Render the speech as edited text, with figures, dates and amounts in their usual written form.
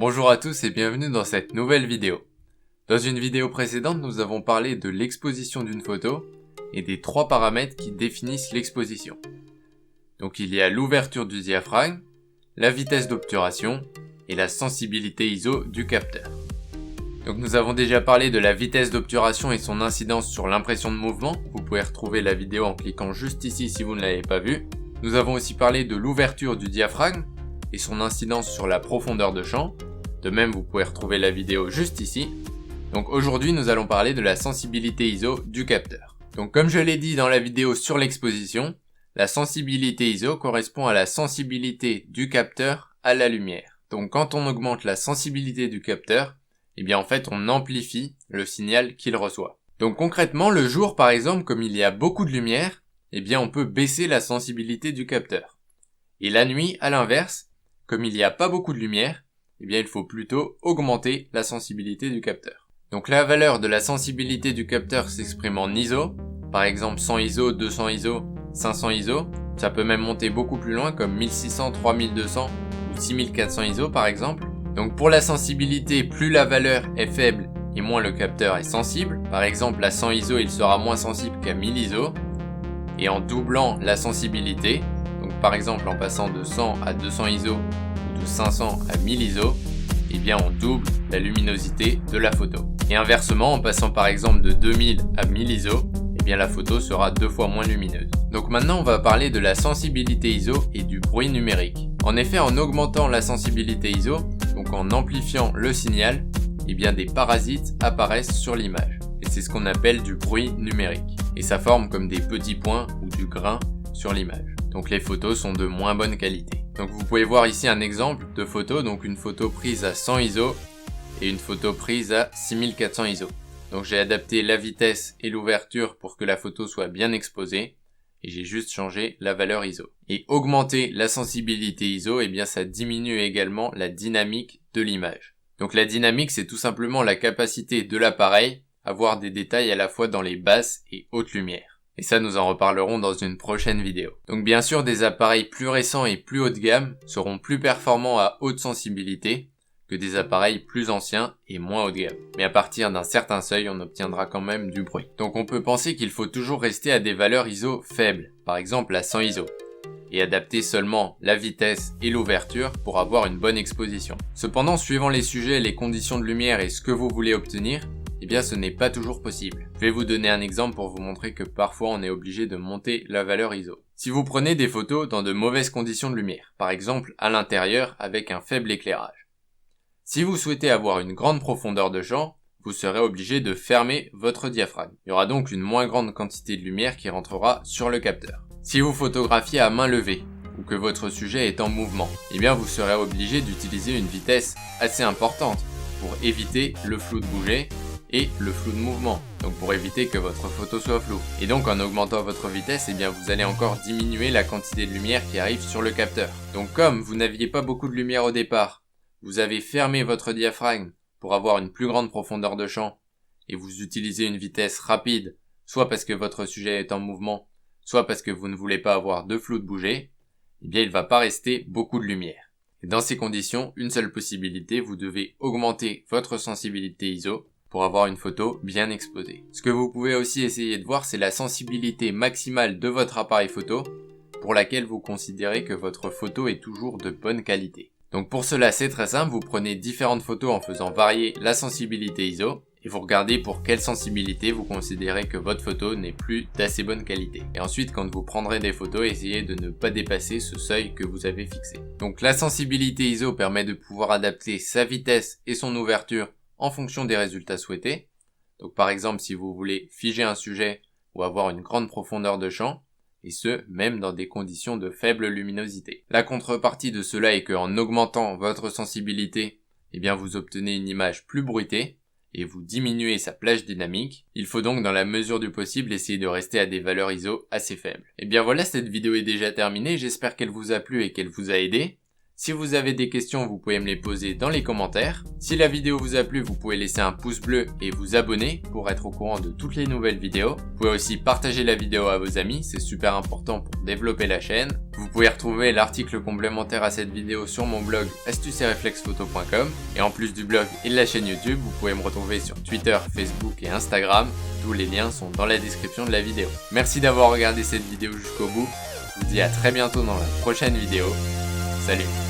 Bonjour à tous et bienvenue dans cette nouvelle vidéo. Dans une vidéo précédente, nous avons parlé de l'exposition d'une photo et des 3 paramètres qui définissent l'exposition. Donc il y a l'ouverture du diaphragme, la vitesse d'obturation et la sensibilité ISO du capteur. Donc nous avons déjà parlé de la vitesse d'obturation et son incidence sur l'impression de mouvement. Vous pouvez retrouver la vidéo en cliquant juste ici si vous ne l'avez pas vue. Nous avons aussi parlé de l'ouverture du diaphragme et son incidence sur la profondeur de champ. De même, vous pouvez retrouver la vidéo juste ici. Donc aujourd'hui, nous allons parler de la sensibilité ISO du capteur. Donc comme je l'ai dit dans la vidéo sur l'exposition, la sensibilité ISO correspond à la sensibilité du capteur à la lumière. Donc quand on augmente la sensibilité du capteur, eh bien en fait on amplifie le signal qu'il reçoit. Donc concrètement, le jour par exemple, comme il y a beaucoup de lumière, eh bien on peut baisser la sensibilité du capteur. Et la nuit, à l'inverse, comme il n'y a pas beaucoup de lumière, eh bien il faut plutôt augmenter la sensibilité du capteur. Donc la valeur de la sensibilité du capteur s'exprime en ISO, par exemple 100 ISO, 200 ISO, 500 ISO, ça peut même monter beaucoup plus loin comme 1600, 3200 ou 6400 ISO par exemple. Donc pour la sensibilité, plus la valeur est faible et moins le capteur est sensible. Par exemple à 100 ISO il sera moins sensible qu'à 1000 ISO. Et en doublant la sensibilité, donc par exemple en passant de 100 à 200 ISO, de 500 à 1000 ISO, eh bien on double la luminosité de la photo. Et inversement, en passant par exemple de 2000 à 1000 ISO, eh bien la photo sera 2 fois moins lumineuse. Donc maintenant on va parler de la sensibilité ISO et du bruit numérique. En effet, en augmentant la sensibilité ISO, donc en amplifiant le signal, eh bien des parasites apparaissent sur l'image. Et c'est ce qu'on appelle du bruit numérique. Et ça forme comme des petits points ou du grain sur l'image. Donc les photos sont de moins bonne qualité. Donc vous pouvez voir ici un exemple de photo, donc une photo prise à 100 ISO et une photo prise à 6400 ISO. Donc j'ai adapté la vitesse et l'ouverture pour que la photo soit bien exposée et j'ai juste changé la valeur ISO. Et augmenter la sensibilité ISO, eh bien ça diminue également la dynamique de l'image. Donc la dynamique, c'est tout simplement la capacité de l'appareil à voir des détails à la fois dans les basses et hautes lumières. Et ça, nous en reparlerons dans une prochaine vidéo. Donc bien sûr, des appareils plus récents et plus haut de gamme seront plus performants à haute sensibilité que des appareils plus anciens et moins haut de gamme. Mais à partir d'un certain seuil, on obtiendra quand même du bruit. Donc on peut penser qu'il faut toujours rester à des valeurs ISO faibles, par exemple à 100 ISO, et adapter seulement la vitesse et l'ouverture pour avoir une bonne exposition. Cependant, suivant les sujets, les conditions de lumière et ce que vous voulez obtenir, eh bien ce n'est pas toujours possible. Je vais vous donner un exemple pour vous montrer que parfois on est obligé de monter la valeur ISO. Si vous prenez des photos dans de mauvaises conditions de lumière, par exemple à l'intérieur avec un faible éclairage. Si vous souhaitez avoir une grande profondeur de champ, vous serez obligé de fermer votre diaphragme. Il y aura donc une moins grande quantité de lumière qui rentrera sur le capteur. Si vous photographiez à main levée, ou que votre sujet est en mouvement, eh bien vous serez obligé d'utiliser une vitesse assez importante pour éviter le flou de bouger et le flou de mouvement, donc pour éviter que votre photo soit floue. Et donc en augmentant votre vitesse, eh bien vous allez encore diminuer la quantité de lumière qui arrive sur le capteur. Donc comme vous n'aviez pas beaucoup de lumière au départ, vous avez fermé votre diaphragme pour avoir une plus grande profondeur de champ, et vous utilisez une vitesse rapide, soit parce que votre sujet est en mouvement, soit parce que vous ne voulez pas avoir de flou de bouger, eh bien il va pas rester beaucoup de lumière. Et dans ces conditions, une seule possibilité, vous devez augmenter votre sensibilité ISO pour avoir une photo bien exposée. Ce que vous pouvez aussi essayer de voir, c'est la sensibilité maximale de votre appareil photo pour laquelle vous considérez que votre photo est toujours de bonne qualité. Donc pour cela, c'est très simple, vous prenez différentes photos en faisant varier la sensibilité ISO et vous regardez pour quelle sensibilité vous considérez que votre photo n'est plus d'assez bonne qualité. Et ensuite, quand vous prendrez des photos, essayez de ne pas dépasser ce seuil que vous avez fixé. Donc la sensibilité ISO permet de pouvoir adapter sa vitesse et son ouverture en fonction des résultats souhaités. Donc par exemple, si vous voulez figer un sujet ou avoir une grande profondeur de champ, et ce, même dans des conditions de faible luminosité. La contrepartie de cela est qu'en augmentant votre sensibilité, eh bien vous obtenez une image plus bruitée, et vous diminuez sa plage dynamique. Il faut donc dans la mesure du possible essayer de rester à des valeurs ISO assez faibles. Et bien voilà, cette vidéo est déjà terminée, j'espère qu'elle vous a plu et qu'elle vous a aidé. Si vous avez des questions, vous pouvez me les poser dans les commentaires. Si la vidéo vous a plu, vous pouvez laisser un pouce bleu et vous abonner pour être au courant de toutes les nouvelles vidéos. Vous pouvez aussi partager la vidéo à vos amis, c'est super important pour développer la chaîne. Vous pouvez retrouver l'article complémentaire à cette vidéo sur mon blog astucesetréflexephoto.com. Et en plus du blog et de la chaîne YouTube, vous pouvez me retrouver sur Twitter, Facebook et Instagram. Tous les liens sont dans la description de la vidéo. Merci d'avoir regardé cette vidéo jusqu'au bout. Je vous dis à très bientôt dans la prochaine vidéo. Salut!